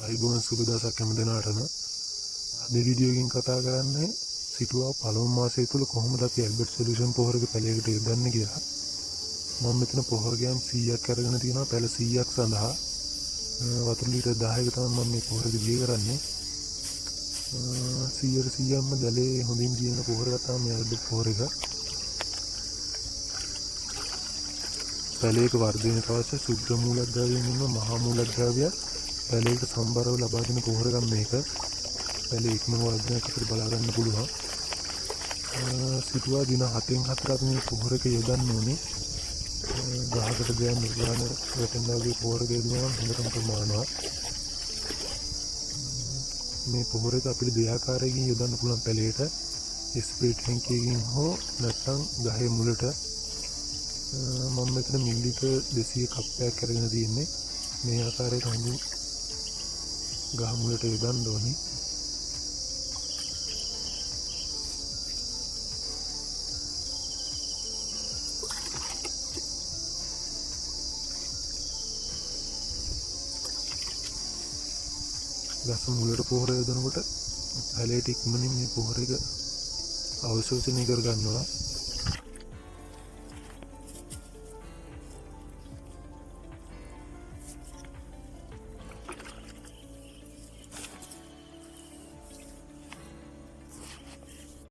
අයිබෝන් සුබ දවසක් හැම දිනකටම අද වීඩියෝ එකකින් කතා කරන්නේ සිටුවා පළමු මාසය තුල කොහොමද අපි ඇල්බර්ට් සොලියුෂන් පොහොරක පැලයකට යොදන්නේ කියලා. මම මෙතන පොහොර ගෑම් 100ක් අරගෙන තියෙනවා පැල 100ක් සඳහා. වතුර ලීටර් 10ක තමයි මම මේ පොහොරක දී කරන්නේ. 100%ක්ම ජලයේ හොඳින් දින පොහොරක තමයි මේ ඇල්බර්ට් පොහොර එක. පැලයක වර්ධනයට අවශ්‍ය සුද්ධ මූලද්‍රව්‍යයෙන් ඉන්න මහා මූලද්‍රව්‍ය පැලයක සම්බරව ලබා දෙන පොහොර එකක් මේක. පැලේ ඉක්මන වර්ධනයක් අපිට බලා ගන්න පුළුවන්. සිටුවා දින 7න් 4ක් මේ පොහොර එක යොදන්න ඕනේ. ගහකට ගෑම් නිර්මාණ වැටෙන වගේ පොහොර ගෙදුවා හොඳටම ප්‍රමාණවත්. මේ පොහොර එක අපිට දෙආකාරයකින් යොදන්න පුළුවන් පැලේට. ස්ප්‍රේ ටැංකියකින් හෝ නැත්නම් ගහේ මුලට. මම මෙතන මිලිලිටර් 200 කප්පයක් අරගෙන තියෙන්නේ. මේ ආකාරයට හොඳින් ගහ මුලට යොදන්න ඕනේ. ගස මුලට පොහොර යොදනකොට පැලේට ඉක්මනින් මේ පොහොර එක අවශෝෂණය කර ගන්නවා.